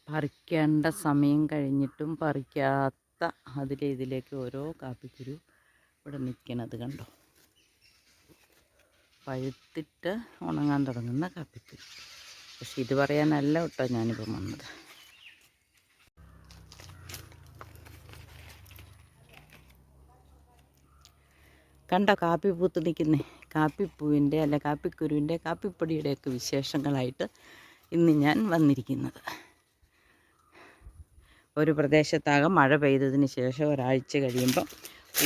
പറിക്കേണ്ട സമയം കഴിഞ്ഞിട്ടും പറിക്കാത്ത ഇതിലേക്ക് ഓരോ കാപ്പിക്കുരു ഇവിടെ നിൽക്കണത് കണ്ടോ. പഴുത്തിട്ട് ഉണങ്ങാൻ തുടങ്ങുന്ന കാപ്പിക്കുരു. പക്ഷെ ഇത് പറയാനല്ല കേട്ടോ ഞാനിപ്പം വന്നത്. കണ്ടോ കാപ്പി പൂത്ത് നിൽക്കുന്നേ. കാപ്പിപ്പൂവിൻ്റെ അല്ല കാപ്പിക്കുരുവിൻ്റെ കാപ്പിപ്പൊടിയുടെയൊക്കെ വിശേഷങ്ങളായിട്ട് ഇന്ന് ഞാൻ വന്നിരിക്കുന്നത്. ഒരു പ്രദേശത്താകെ മഴ പെയ്തതിന് ശേഷം ഒരാഴ്ച കഴിയുമ്പം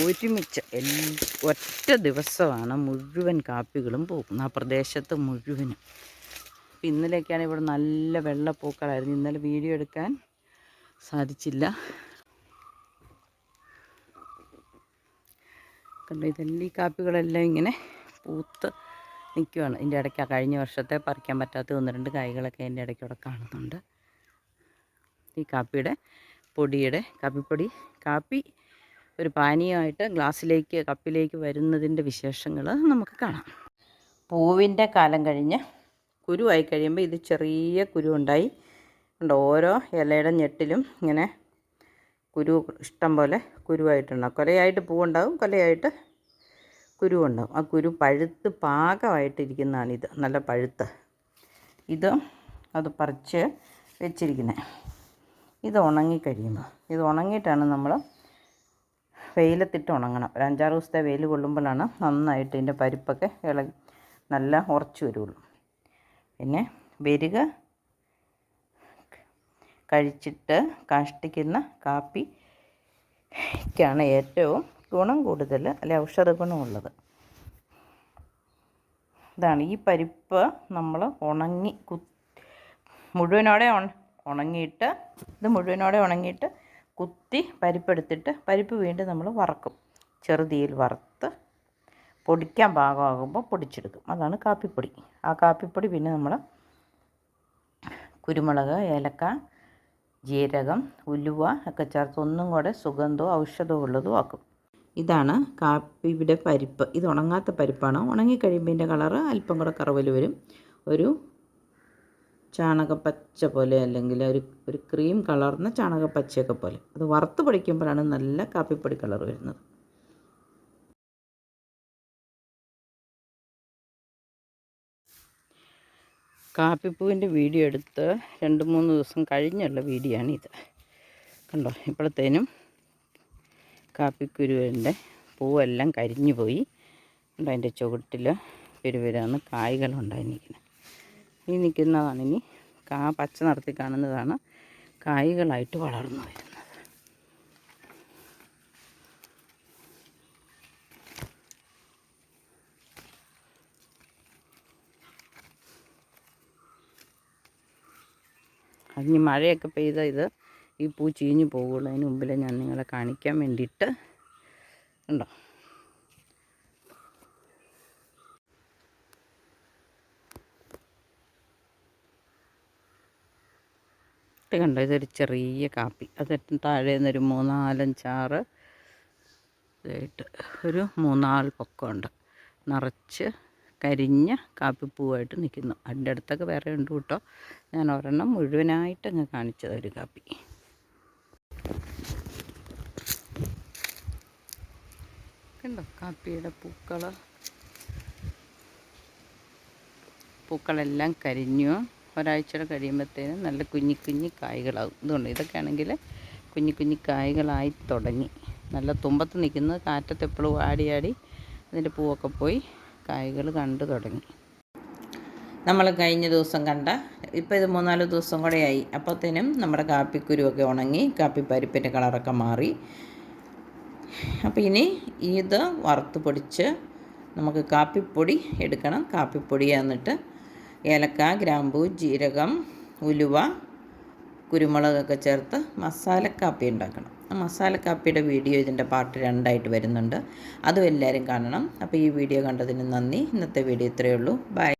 ഒരുമിച്ച് ഒറ്റ ദിവസമാണ് മുഴുവൻ കാപ്പികളും പോകുന്നത്, ആ പ്രദേശത്ത് മുഴുവനും. ഇന്നലെയൊക്കെയാണ് ഇവിടെ നല്ല വെള്ളപ്പൂക്കളായിരുന്നു. ഇന്നലെ വീഡിയോ എടുക്കാൻ സാധിച്ചില്ല. കണ്ടോ, ഇതെല്ലാം ഈ കാപ്പികളെല്ലാം ഇങ്ങനെ പൂത്ത് നിൽക്കുകയാണ്. ഇതിൻ്റെ ഇടയ്ക്ക് കഴിഞ്ഞ വർഷത്തെ പറിക്കാൻ പറ്റാത്ത 1-2 കായ്കളൊക്കെ എൻ്റെ ഇടയ്ക്കൂടെ കാണുന്നുണ്ട്. ഈ കാപ്പിയുടെ പൊടിയുടെ കാപ്പിപ്പൊടി കാപ്പി ഒരു പാനീയമായിട്ട് ഗ്ലാസ്സിലേക്ക് കപ്പിലേക്ക് വരുന്നതിൻ്റെ വിശേഷങ്ങൾ നമുക്ക് കാണാം. പൂവിൻ്റെ കാലം കഴിഞ്ഞ് കുരുവായി കഴിയുമ്പോൾ ഇത് ചെറിയ കുരു ഉണ്ടായി ഉണ്ട്. ഓരോ ഇലയുടെ ഞെട്ടിലും ഇങ്ങനെ കുരു ഇഷ്ടം പോലെ കുരുവായിട്ടുണ്ടാകും. കൊലയായിട്ട് പൂവുണ്ടാകും, കൊലയായിട്ട് കുരുവുണ്ടാകും. ആ കുരു പഴുത്ത് പാകമായിട്ടിരിക്കുന്നതാണിത്, നല്ല പഴുത്ത്. ഇത് അത് പറിച്ച് വെച്ചിരിക്കുന്നത്. ഇത് ഉണങ്ങിക്കഴിയുമ്പോൾ, ഇത് ഉണങ്ങിയിട്ടാണ് നമ്മൾ വെയിലത്തിട്ട് ഉണങ്ങണം. ഒരു 5-6 ദിവസത്തെ വെയിൽ കൊള്ളുമ്പോഴാണ് നന്നായിട്ട് ഇതിൻ്റെ പരിപ്പൊക്കെ നല്ല ഉറച്ചു വരുള്ളൂ. പിന്നെ വെരുക കഴിച്ചിട്ട് കാഷ്ടിക്കുന്ന കാപ്പിക്കാണ് ഏറ്റവും ഗുണം കൂടുതൽ, അല്ലെ ഔഷധ ഗുണമുള്ളത്. ഇതാണ് ഈ പരിപ്പ് നമ്മൾ ഉണങ്ങി മുഴുവനോടെ ഉണങ്ങിയിട്ട് ഇത് മുഴുവനോടെ ഉണങ്ങിയിട്ട് കുത്തി പരിപ്പെടുത്തിട്ട് പരിപ്പ് വീണ്ടും നമ്മൾ വറക്കും. ചെറുതീയിൽ വറുത്ത് പൊടിക്കാൻ പാകമാകുമ്പോൾ പൊടിച്ചെടുക്കും. അതാണ് കാപ്പിപ്പൊടി. ആ കാപ്പിപ്പൊടി പിന്നെ നമ്മൾ കുരുമുളക്, ഏലക്ക, ജീരകം, ഉലുവ ഒക്കെ ചേർത്ത് ഒന്നും കൂടെ സുഗന്ധവും ഔഷധവും ഉള്ളതും ആക്കും. ഇതാണ് കാപ്പിയുടെ പരിപ്പ്. ഇത് ഉണങ്ങാത്ത പരിപ്പാണ്. ഉണങ്ങിക്കഴിയുമ്പോൾ ഇതിൻ്റെ കളറ് അല്പം കൂടെ കറുവൽ വരും. ഒരു ചാണകപ്പച്ച പോലെ, അല്ലെങ്കിൽ ഒരു ക്രീം കളർന്ന ചാണകപ്പച്ചയൊക്കെ പോലെ. അത് വറുത്ത് പൊടിക്കുമ്പോഴാണ് നല്ല കാപ്പിപ്പൊടി കളർ വരുന്നത്. കാപ്പിപ്പൂവിൻ്റെ വീഡിയോ എടുത്ത് 2-3 ദിവസം കഴിഞ്ഞുള്ള വീഡിയോ ആണ് ഇത്. കണ്ടോ, ഇപ്പോഴത്തേനും കാപ്പിക്കുരുവിൻ്റെ പൂവെല്ലാം കരിഞ്ഞു പോയി. കണ്ടോ, അതിൻ്റെ ചുവട്ടിൽ പെരുവരാന്ന് കായ്കളുണ്ടായിരിക്കുന്നത്. ഈ നിൽക്കുന്നതാണ് ഇനി പച്ച നിറത്തിൽ കാണുന്നതാണ് കായ്കളായിട്ട് വളർന്നു വരുന്നത്. അതിന് മഴയൊക്കെ പെയ്ത ഈ പൂ ചീഞ്ഞു പോകുള്ളൂ. അതിന് മുമ്പിൽ ഞാൻ നിങ്ങളെ കാണിക്കാൻ വേണ്ടിയിട്ട് ഉണ്ടോ. കണ്ടോ, ഇതൊരു ചെറിയ കാപ്പി. അത് താഴെ നിന്നൊരു 3-4-5-6 ഇതായിട്ട് ഒരു 3-4 പൊക്കമുണ്ട്. നിറച്ച് കരിഞ്ഞ കാപ്പിപ്പൂവായിട്ട് നിൽക്കുന്നു. അതിൻ്റെ അടുത്തൊക്കെ വേറെ ഉണ്ട് കേട്ടോ. ഞാൻ ഒരെണ്ണം മുഴുവനായിട്ട് അങ്ങ് കാണിച്ചത് ഒരു കാപ്പി. കണ്ടോ, കാപ്പിയുടെ പൂക്കളെല്ലാം കരിഞ്ഞു. ഒരാഴ്ചയുടെ കഴിയുമ്പോഴത്തേനും നല്ല കുഞ്ഞി കായ്കളാകും. ഇതുകൊണ്ട് ഇതൊക്കെ ആണെങ്കിൽ കുഞ്ഞി കായ്കളായി തുടങ്ങി. നല്ല തുമ്പത്ത് നിൽക്കുന്നത്, കാറ്റത്ത് എപ്പോഴും ആടി അതിൻ്റെ പൂവൊക്കെ പോയി കായ്കൾ കണ്ടു തുടങ്ങി. നമ്മൾ കഴിഞ്ഞ ദിവസം കണ്ട ഇപ്പോൾ ഇത് 3-4 ദിവസം കൂടെ ആയി. അപ്പോഴത്തേനും നമ്മുടെ കാപ്പിക്കുരുവൊക്കെ ഉണങ്ങി, കാപ്പിപ്പരിപ്പിൻ്റെ കളറൊക്കെ മാറി. അപ്പോൾ ഇനി ഇത് വറുത്ത് പൊടിച്ച് നമുക്ക് കാപ്പിപ്പൊടി എടുക്കണം. കാപ്പിപ്പൊടി എന്നിട്ട് ഏലക്ക, ഗ്രാമ്പൂ, ജീരകം, ഉലുവ, കുരുമുളകൊക്കെ ചേർത്ത് മസാലക്കാപ്പി ഉണ്ടാക്കണം. ആ മസാലക്കാപ്പിയുടെ വീഡിയോ ഇതിൻ്റെ പാർട്ട് 2 വരുന്നുണ്ട്. അതും എല്ലാവരും കാണണം. അപ്പോൾ ഈ വീഡിയോ കണ്ടതിന് നന്ദി. ഇന്നത്തെ വീഡിയോ ഇത്രയേ ഉള്ളൂ. ബൈ.